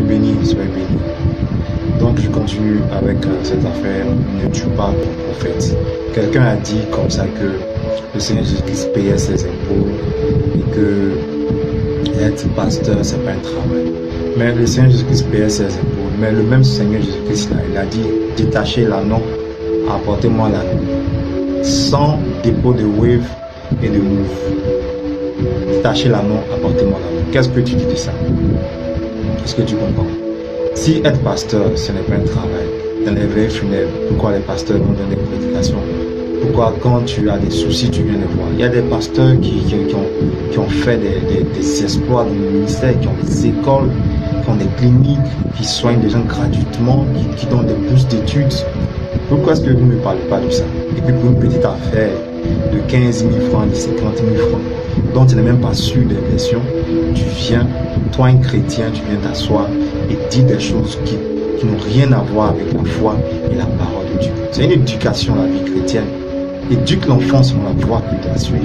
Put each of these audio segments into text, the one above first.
béni, soyez béni. Donc je continue avec cette affaire, ne tue pas ton prophète. Quelqu'un a dit comme ça que le Seigneur Jésus-Christ payait ses impôts et que être pasteur, c'est pas un travail. Mais le Seigneur Jésus-Christ payait ses impôts. Mais le même Seigneur Jésus-Christ, il a dit, détachez l'anneau, apportez-moi l'anneau. Sans dépôt de wave et de move. Détachez l'anneau, apportez-moi l'anneau. Qu'est-ce que tu dis de ça? Est-ce que tu comprends? Si être pasteur, ce n'est pas un travail, dans les veilles funèbres, pourquoi les pasteurs vont donner des prédications? Pourquoi quand tu as des soucis, tu viens les voir? Il y a des pasteurs qui ont fait des exploits dans le ministère, qui ont des écoles, qui ont des cliniques, qui soignent des gens gratuitement, qui donnent des bourses d'études. Pourquoi est-ce que vous ne parlez pas de ça? Et puis pour une petite affaire de 15 000 francs, de 50 000 francs, dont tu n'es même pas sûr des versions, tu viens, toi un chrétien, tu viens t'asseoir et dire des choses qui n'ont rien à voir avec la foi et la parole de Dieu. C'est une éducation, la vie chrétienne. Éduque l'enfant selon la voie qu'il doit suivre.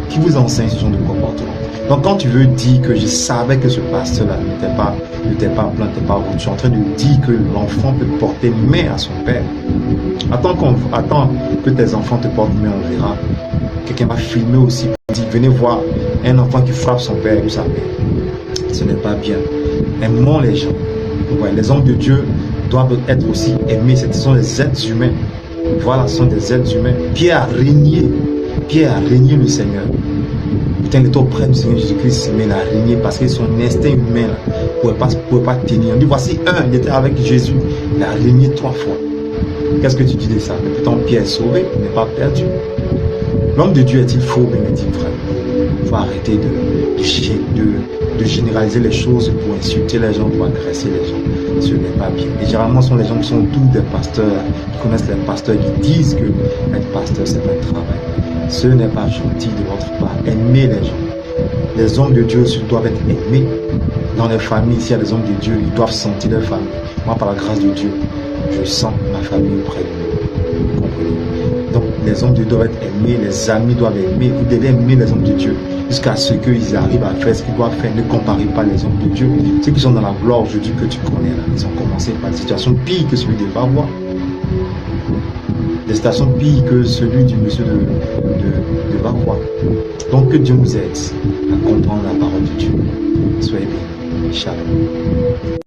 Qui vous enseigne ce genre de comportement? Donc quand tu veux dire que je savais que ce pasteur-là n'était pas plein, n'était pas route, tu es en train de dire que l'enfant peut porter main à son père. Attends que tes enfants te portent main, on verra. Quelqu'un va filmer aussi, dire venez voir un enfant qui frappe son père ou sa mère. Ce n'est pas bien. Aimons les gens. Ouais, les hommes de Dieu doivent être aussi aimés. Ce sont des êtres humains. Voilà, ce sont des êtres humains. Pierre a régné le Seigneur. Putain, il était auprès du Seigneur Jésus-Christ, mais il a régné parce que son instinct humain ne pouvait pas tenir. On dit voici il était avec Jésus. Il a régné 3 fois. Qu'est-ce que tu dis de ça? Mais pourtant, Pierre est sauvé, il n'est pas perdu. L'homme de Dieu est-il faux, mais est-il vrai? Il faut arrêter de généraliser les choses pour insulter les gens, pour agresser les gens. Ce n'est pas bien. Et généralement, ce sont les gens qui sont tous des pasteurs, qui connaissent les pasteurs, qui disent que être pasteur, c'est pas un travail. Ce n'est pas gentil de votre part. Aimez les gens. Les hommes de Dieu aussi doivent être aimés. Dans les familles, s'il y a des hommes de Dieu, ils doivent sentir leur famille. Moi, par la grâce de Dieu, je sens ma famille auprès de moi. Vous comprenez? Donc, les hommes de Dieu doivent être aimés, les amis doivent aimer. Vous devez aimer les hommes de Dieu jusqu'à ce qu'ils arrivent à faire ce qu'ils doivent faire. Ne comparez pas les hommes de Dieu. Ceux qui sont dans la gloire aujourd'hui que tu connais, là, ils ont commencé par des situations pires que celui de Vavois. Des situations pires que celui du monsieur de Vavois. Donc, que Dieu nous aide à comprendre la parole de Dieu. Soyez bénis. Shalom.